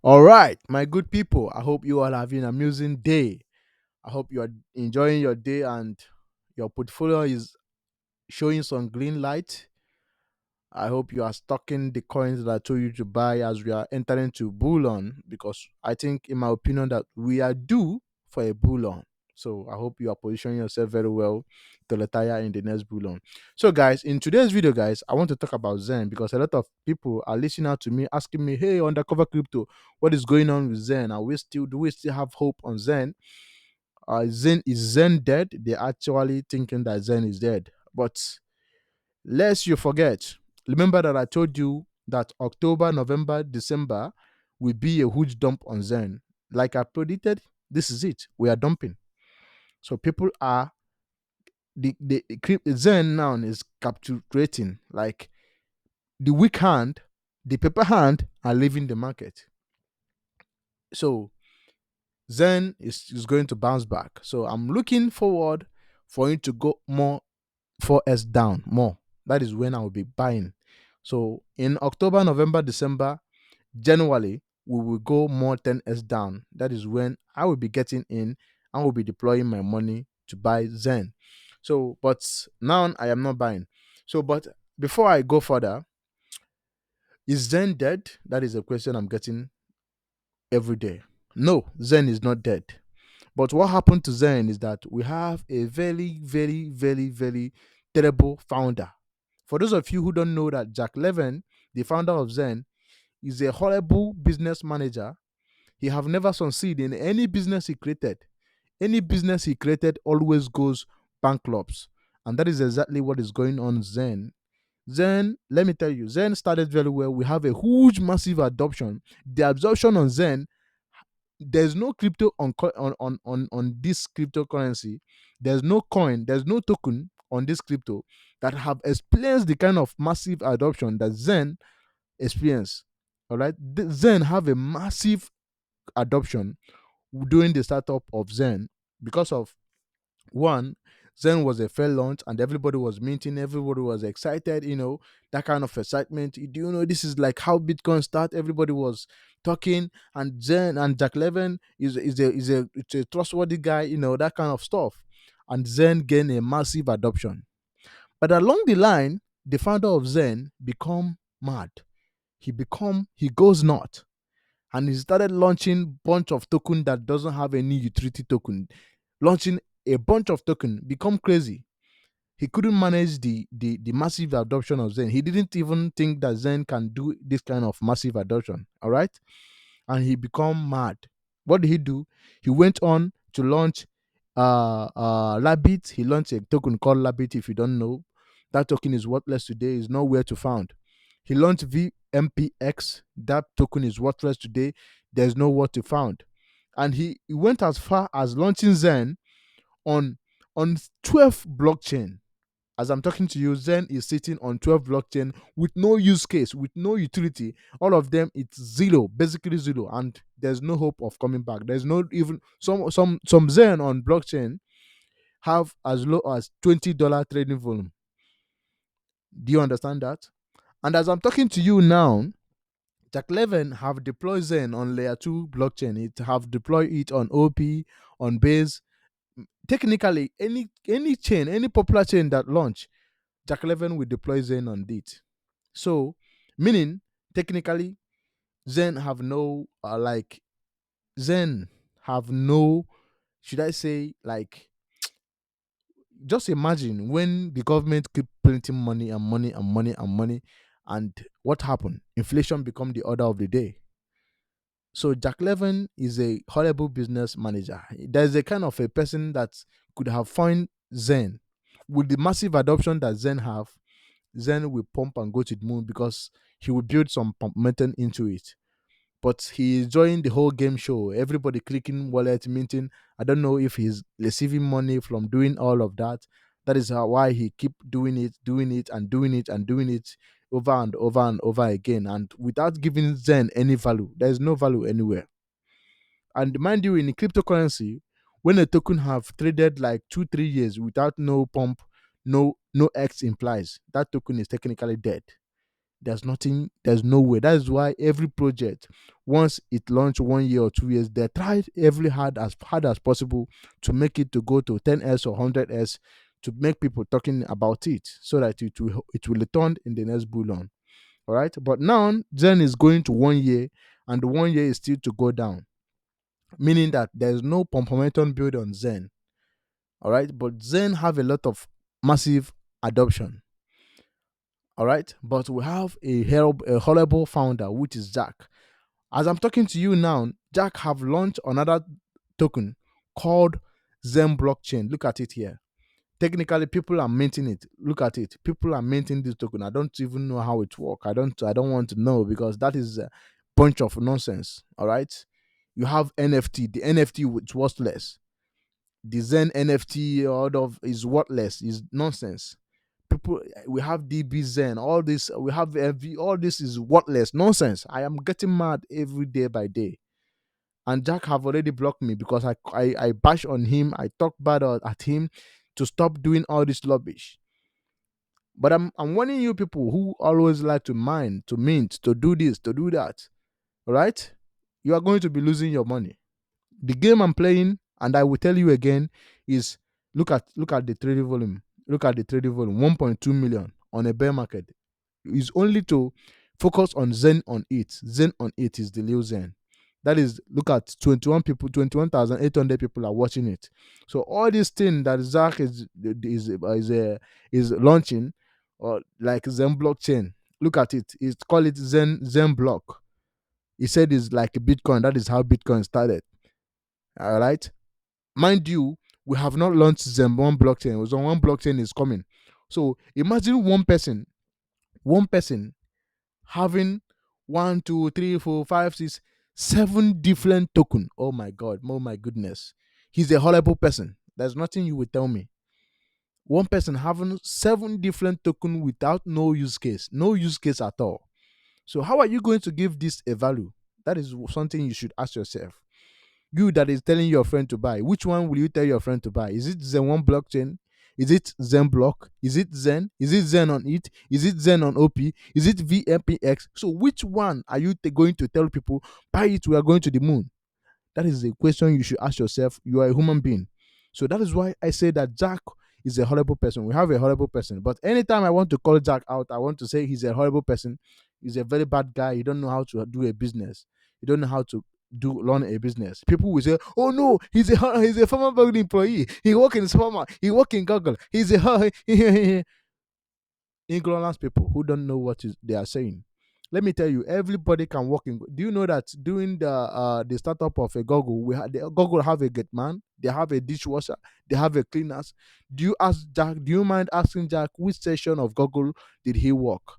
All right, my good people. I hope you all having an amusing day. I hope you are enjoying your day and your portfolio is showing some green light. I hope you are stocking the coins that I told you to buy as we are entering to bullion because I think, in my opinion, that we are due for a bullion. So I hope you are positioning yourself very well to retire in the next bullion. So, guys, in today's video, guys, I want to talk about Zen because a lot of people are listening out to me, asking me, "Hey, undercover crypto, what is going on with Zen? Are we still do we still have hope on Zen? Zen is Zen dead? They're actually thinking that Zen is dead, but lest you forget, remember that I told you that October, November, December will be a huge dump on Zen. Like I predicted, this is it. We are dumping. So people are Zen now is capitulating. Like the weak hand, the paper hand are leaving the market. So Zen is going to bounce back. So I'm looking forward for it to go more 4S down more. That is when I will be buying. So in October, November, December, January, we will go more 10S down. That is when I will be getting in. I will be deploying my money to buy Zen. So, but now I am not buying. So, but before I go further, is Zen dead? That is a question I'm getting every day. No, Zen is not dead. But what happened to Zen is that we have a very, very, very, very terrible founder. For those of you who don't know that Jack Levin, the founder of Zen, is a horrible business manager. He have never succeeded in any business he created. Any business he created always goes bankrupt. And that is exactly what is going on Zen. Zen, let me tell you, Zen started very well. We have a huge, massive adoption. The absorption on Zen, there's no crypto on this cryptocurrency. There's no coin, there's no token on this crypto that have experienced the kind of massive adoption that Zen experience. All right, Zen have a massive adoption during the startup of Zen because of one, Zen was a fair launch and everybody was minting, everybody was excited, that kind of excitement. Do you know this is like how Bitcoin start? Everybody was talking, and Zen and Jack Levin it's a trustworthy guy, that kind of stuff. And Zen gained a massive adoption. But along the line, the founder of Zen become mad. He goes nuts and he started launching bunch of token that doesn't have any utility token, launching a bunch of token, become crazy. He couldn't manage the massive adoption of Zen. He didn't even think that Zen can do this kind of massive adoption. All right, and he become mad. What did he do? He went on to launch Rabbit. He launched a token called Rabbit. If you don't know, that token is worthless today. Is nowhere to found. He launched VMPX. That token is worthless today. There's nowhere to found. And he went as far as launching Zen on on 12 blockchain. As I'm talking to you, Zen is sitting on 12 blockchain with no use case, with no utility. All of them, it's zero, basically zero, and there's no hope of coming back. There's no even some Zen on blockchain have as low as $20 trading volume. Do you understand that? And as I'm talking to you now, Jack Levin have deployed Zen on layer 2 blockchain. It have deployed it on OP, on Base. Technically, any chain, any popular chain that launch, Jack Levin will deploy Zen on it. So, meaning technically, Zen have no Zen have no, should I say, like, just imagine when the government keep printing money and money and money and money, and what happened? Inflation become the order of the day. So Jack Levin is a horrible business manager. There's a kind of a person that could have found Zen with the massive adoption that Zen have. Zen will pump and go to the moon because he will build some pump method into it. But he is joining the whole game show. Everybody clicking wallet, minting. I don't know if he's receiving money from doing all of that. That is why he keep doing it, and doing it, and doing it over and over and over again, and without giving Zen any value. There is no value anywhere. And mind you, in the cryptocurrency, when a token have traded like 2 3 years without no pump, no X implies that token is technically dead. There's nothing, there's no way. That is why every project, once it launched 1 year or 2 years, they tried every hard as possible to make it to go to 10s or 100s, to make people talking about it, so that it will return in the next bull run. All right. But now Zen is going to 1 year, and the 1 year is still to go down, meaning that there's no pump momentum build on Zen. All right. But Zen have a lot of massive adoption. All right. But we have a horrible founder, which is Jack. As I'm talking to you now, Jack have launched another token called Zen blockchain. Look at it here. Technically, people are minting it. Look at it. People are minting this token. I don't even know how it works. I don't want to know, because that is a bunch of nonsense. All right. You have NFT. The NFT is worthless. The Zen NFT out of is worthless. Is nonsense. People, we have DB Zen. All this we have FV. All this is worthless nonsense. I am getting mad every day by day. And Jack have already blocked me because I bash on him. I talk bad at him to stop doing all this rubbish. But I'm warning you people who always like to mine, to mint, to do this, to do that. All right? You are going to be losing your money. The game I'm playing, and I will tell you again, is look at the trading volume. Look at the trading volume, 1.2 million on a bear market. Is only to focus on Zen on it. Zen on it is the Leo Zen. That is, look at 21 people, 21,800 people are watching it. So all this thing that Zach is launching, or like Zen blockchain. Look at it. It's call it Zen block. He said it's like a Bitcoin. That is how Bitcoin started. All right. Mind you, we have not launched Zen one blockchain. So one blockchain is coming. So imagine one person having one, two, three, four, five, six, 7 different token. Oh my god, oh my goodness. He's a horrible person. There's nothing you will tell me. One person having 7 different token without no use case. No use case at all. So how are you going to give this a value? That is something you should ask yourself. You that is telling your friend to buy, which one will you tell your friend to buy? Is it Zen one blockchain? Is it Zen block? Is it Zen? Is it Zen on it? Is it Zen on OP? Is it VMPX? So which one are you going to tell people, buy it, we are going to the moon? That is a question you should ask yourself. You are a human being. So that is why I say that Jack is a horrible person. We have a horrible person. But anytime I want to call Jack out, I want to say he's a horrible person. He's a very bad guy. He don't know how to do a business. He don't know how to run a business. People will say, "Oh no, he's a former bank employee. He work in Sperma. He work in Google. He's a ignorant people who don't know what they are saying." Let me tell you, everybody can work in. Do you know that during the startup of a Google, Google have a gate man, they have a dishwasher, they have a cleaners. Do you ask Jack? Do you mind asking Jack which section of Google did he work?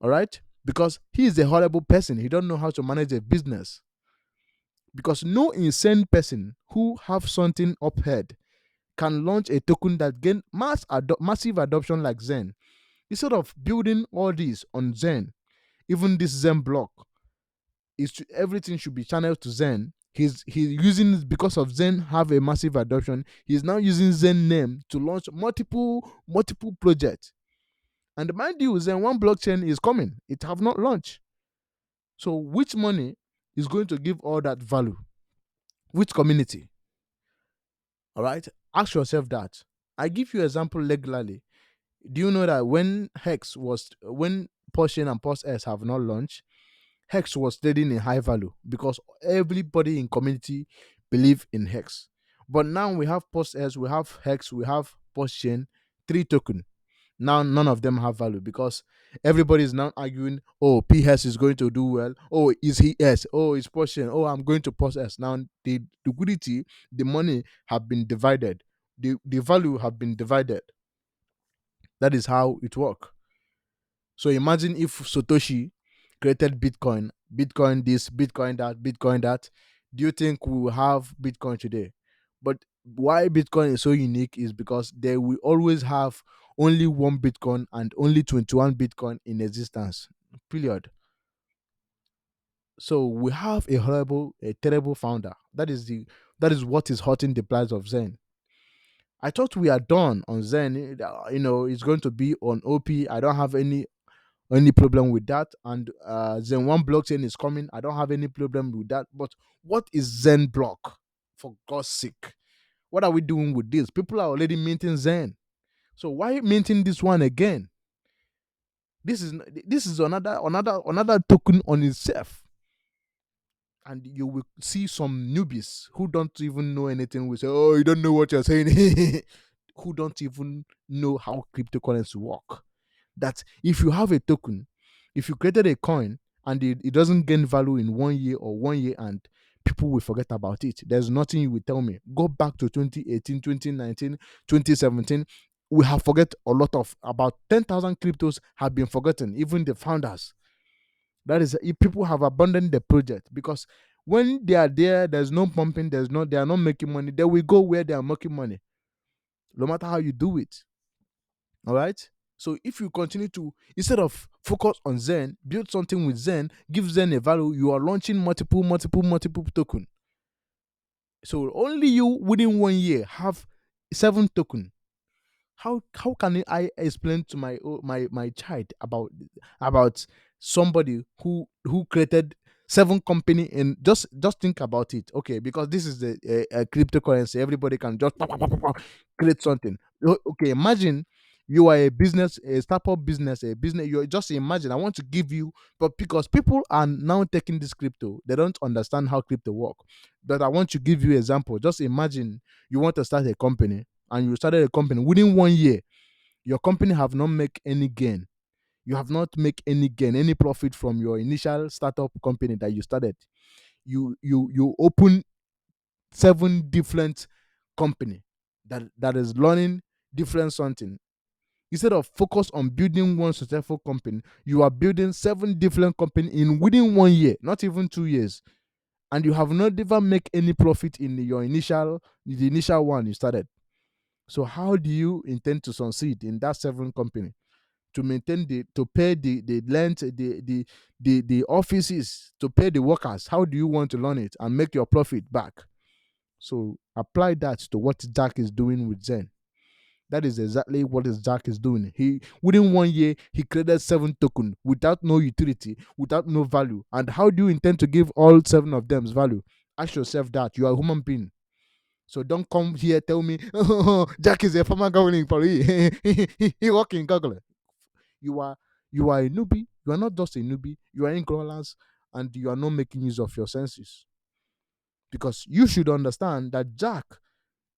All right, because he is a horrible person. He don't know how to manage a business. Because no insane person who have something up head can launch a token that gain massive adoption like Zen. Instead of building all this on Zen, even this Zen block, everything should be channeled to Zen. He's using it because of Zen have a massive adoption. He's now using Zen name to launch multiple projects. And mind you, Zen one blockchain is coming. It have not launched. So which money is going to give all that value? Which community? All right. Ask yourself that. I give you example regularly. Do you know that when Porsche and Porsche S have not launched, Hex was trading in high value because everybody in community believe in Hex. But now we have Post S, we have Hex, we have Post Chain, 3 token. Now none of them have value because everybody is now arguing, oh, PS is going to do well. Oh, is he S? Oh, it's Post Chain. Oh, I'm going to Post S. Now the liquidity, the money have been divided. The value have been divided. That is how it works. So imagine if Satoshi created Bitcoin, Bitcoin this, Bitcoin that, Bitcoin that. Do you think we will have Bitcoin today? But why Bitcoin is so unique is because they will always have only one Bitcoin and only 21 Bitcoin in existence. Period. So we have a terrible founder. That is what is hurting the price of Zen. I thought we are done on Zen. It's going to be on OP. I don't have any any problem with that. And Zen 1 blockchain is coming. I don't have any problem with that. But what is Zen block? For God's sake. What are we doing with this? People are already minting Zen. So why minting this one again? This is another token on itself. And you will see some newbies who don't even know anything will say, "Oh, you don't know what you're saying." Who don't even know how cryptocurrency work. That if you have a token, if you created a coin and it doesn't gain value in 1 year or 1 year, and people will forget about it, there's nothing you will tell me. Go back to 2018, 2019, 2017. We have forget a lot of about 10,000 cryptos have been forgotten, even the founders. That is, if people have abandoned the project, because when they are there, there's no pumping, they are not making money. They will go where they are making money, no matter how you do it. All right. So if you continue to, instead of focus on Zen, build something with Zen, give Zen a value, you are launching multiple token. So only you within 1 year have 7 token. How can I explain to my child about somebody who created 7 company? And just think about it, okay? Because this is a cryptocurrency, everybody can just create something. Okay, imagine you are a business, a startup business, a business. You just imagine. I want to give you, but because people are now taking this crypto, they don't understand how crypto work. But I want to give you example. Just imagine you want to start a company, and you started a company within 1 year, your company have not make any gain. You have not make any gain, any profit from your initial startup company that you started. You open 7 different company that is learning different something. Instead of focus on building one successful company, you are building 7 different company in within 1 year, not even 2 years, and you have not even make any profit in the initial one you started. So how do you intend to succeed in that 7 company, to maintain to pay the rent, the offices, to pay the workers? How do you want to learn it and make your profit back? So apply that to what Jack is doing with Zen. That is exactly what Jack is doing. He within 1 year he created 7 token without no utility, without no value. And how do you intend to give all 7 of them's value? Ask yourself that. You are a human being. So don't come here tell me, "Oh, Jack is a former governing employee. He work in Google." You are a newbie. You are not just a newbie. You are ignorant, and you are not making use of your senses. Because you should understand that Jack,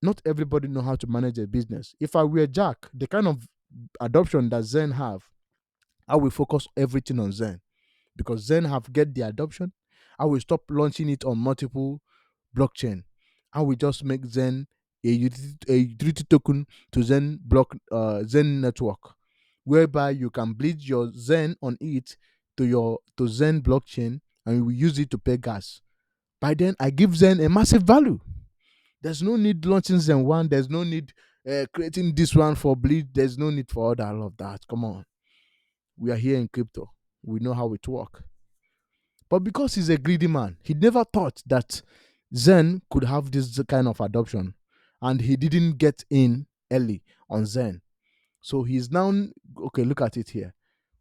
not everybody know how to manage a business. If I were Jack, the kind of adoption that Zen have, I will focus everything on Zen, because Zen have get the adoption. I will stop launching it on multiple blockchain. I will just make Zen a utility token to Zen network, whereby you can bleed your Zen on it to Zen blockchain, and you will use it to pay gas. By then, I give Zen a massive value. There's no need launching Zen one. There's no need creating this one for bleed. There's no need for all of that. Come on, we are here in crypto. We know how it works. But because he's a greedy man, he never thought that Zen could have this kind of adoption, and he didn't get in early on Zen. So he's now, okay. Look at it here.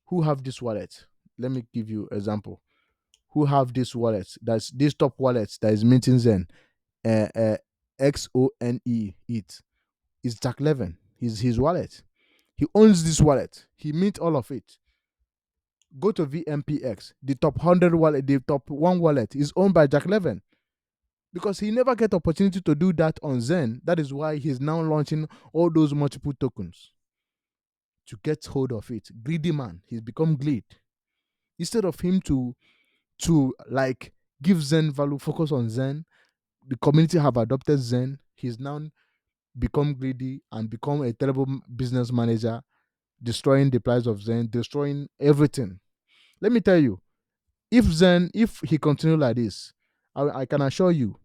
Who have this wallet? Let me give you example. Who have this wallet? That's this top wallet that is minting Zen. Uh, uh, XONE. It is Jack Levin. His wallet. He owns this wallet. He mint all of it. Go to VMPX. The top 100 wallet, the top one wallet is owned by Jack Levin, because he never get opportunity to do that on Zen. That is why he's now launching all those multiple tokens to get hold of it. Greedy man. He's become greed. Instead of him to like give Zen value, focus on Zen. The community have adopted Zen. He's now become greedy and become a terrible business manager, destroying the price of Zen, destroying everything. Let me tell you, if he continue like this, I can assure you,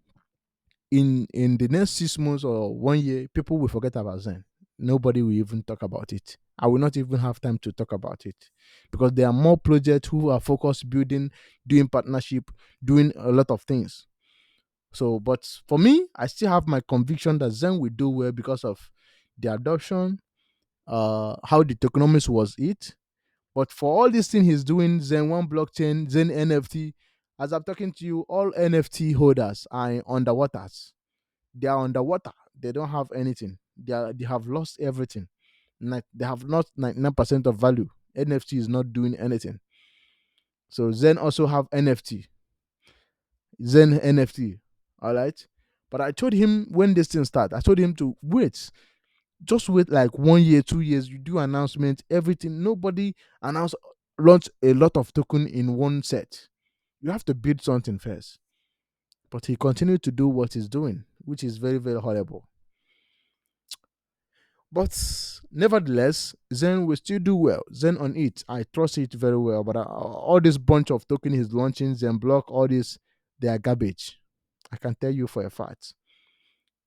in the next 6 months or 1 year, people will forget about Zen. Nobody will even talk about it. I will not even have time to talk about it, because there are more projects who are focused building, doing partnership, doing a lot of things. So, but for me, I still have my conviction that Zen will do well because of the adoption, how the tokenomics was it. But for all this thing he's doing, Zen one blockchain, Zen NFT, as I'm talking to you, all NFT holders are underwaters. They are underwater. They don't have anything. They have lost everything. They have lost 99% of value. NFT is not doing anything. So Zen also have NFT. Zen NFT. All right. But I told him when this thing start, I told him to wait. Just wait like 1 year, 2 years. You do announcement, everything. Nobody announce launch a lot of token in one set. You have to build something first. But he continued to do what he's doing, which is very, very horrible. But nevertheless, Zen will still do well. Zen on it, I trust it very well. But all this bunch of token he's launching, Zen block, all this, they are garbage. I can tell you for a fact.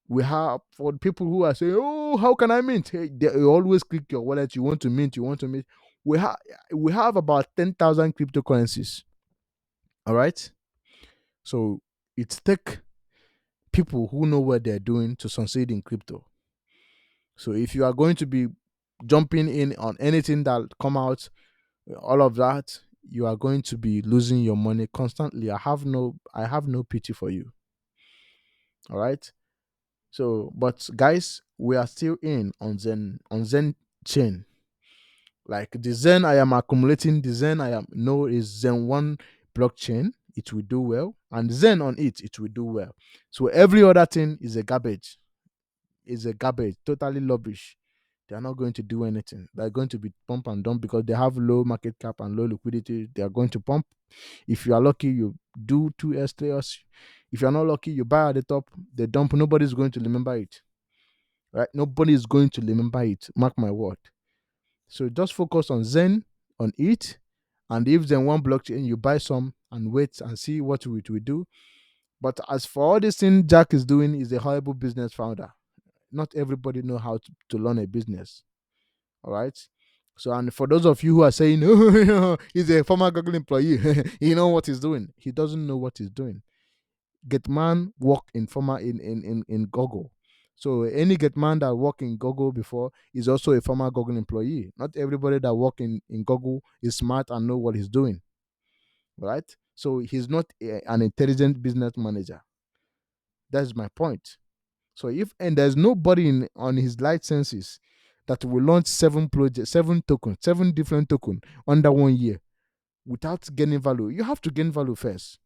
We have for people who are saying, "Oh, how can I mint?" Hey, they always click your wallet. You want to mint. You want to mint. We have about 10,000 cryptocurrencies. All right. So it's take people who know what they're doing to succeed in crypto. So if you are going to be jumping in on anything that come out, all of that, you are going to be losing your money constantly. I have no pity for you. All right. So, but guys, we are still in on Zen chain. Like the Zen I am accumulating, the Zen I am no is Zen one blockchain. It will do well, and Zen on it will do well. So every other thing is a garbage. Is a garbage, totally rubbish. They are not going to do anything. They're going to be pump and dump because they have low market cap and low liquidity. They are going to pump. If you are lucky, you do 2S, 3S. If you're not lucky, you buy at the top, they dump. Nobody's going to remember it. Right? Nobody is going to remember it. Mark my word. So just focus on Zen, on it. And if Zen one blockchain, you buy some and wait and see what it will do. But as for all this thing Jack is doing, is a horrible business founder. Not everybody know how to learn a business. All right. So, and for those of you who are saying, oh, he's a former Google employee, he know what he's doing. He doesn't know what he's doing. Getman work in former in Google. So any Getman that work in Google before is also a former Google employee. Not everybody that work in Google is smart and know what he's doing. Right? So he's not an intelligent business manager. That's my point. So if and there's nobody on his licenses that will launch 7 projects, 7 tokens, 7 different tokens under 1 year without gaining value. You have to gain value first.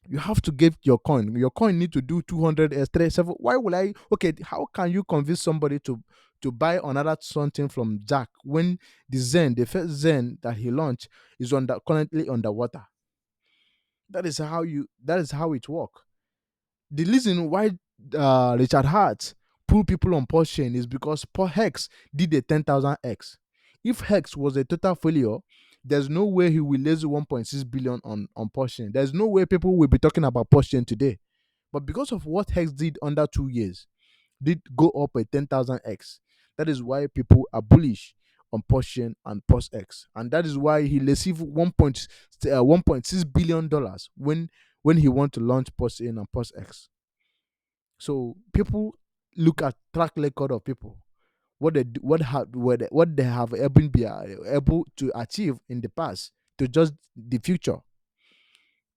You have to get your coin. Your coin need to do 200 s 37. Why will I? Okay, how can you convince somebody to buy another something from Jack when the first Zen that he launched is currently underwater? That is how it works. The reason why Richard Hart pull people on Porsche chain is because Paul Hex did a 10,000 X. If Hex was a total failure, there's no way he will raise 1.6 billion on Porsche chain. There's no way people will be talking about Porsche chain today. But because of what Hex did under 2 years, did go up a 10,000 X. That is why people are bullish on Porsche chain and Post X. And that is why he received $1.6 billion when he want to launch Post chain and Post X. So people look at track record of people, what they have able to achieve in the past to just the future.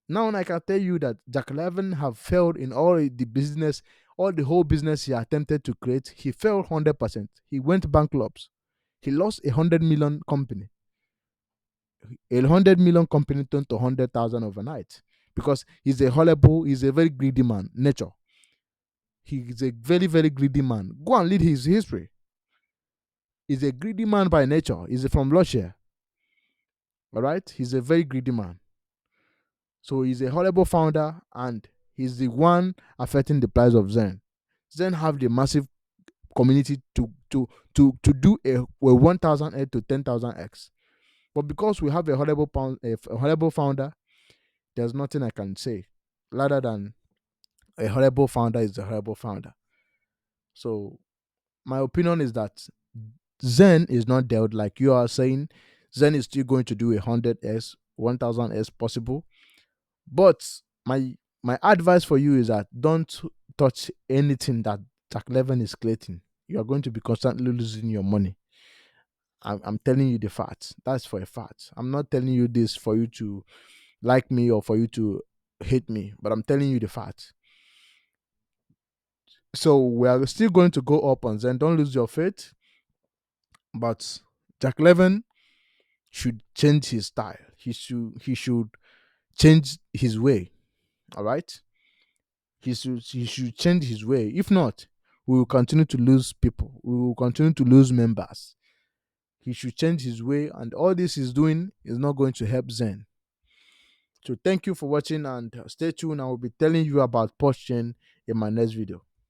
Now I can tell you that Jack Levin have failed in all the whole business he attempted to create. He failed 100%. He went bankrupt. He lost 100 million company. 100 million company turned to 100,000 overnight because he's a very greedy man, nature. He is a very, very greedy man. Go and read his history. He's a greedy man by nature. He's from Russia. All right? He's a very greedy man. So he's a horrible founder and he's the one affecting the price of Zen. Zen have the massive community to do a 1,000x to 10,000x. But because we have a horrible founder, there's nothing I can say. Rather than a horrible founder is a horrible founder. So my opinion is that Zen is not dead like you are saying. Zen is still going to do 100s, 1000s possible. But my advice for you is that don't touch anything that Jack Levin is creating. You are going to be constantly losing your money. I'm telling you the facts. That's for a fact. I'm not telling you this for you to like me or for you to hate me, but I'm telling you the facts. So we are still going to go up on Zen. Don't lose your faith. But Jack Levin should change his style. He should change his way. All right. He should change his way. If not, we will continue to lose people. We will continue to lose members. He should change his way, and all this he's doing is not going to help Zen. So thank you for watching, and stay tuned. I will be telling you about post chain in my next video.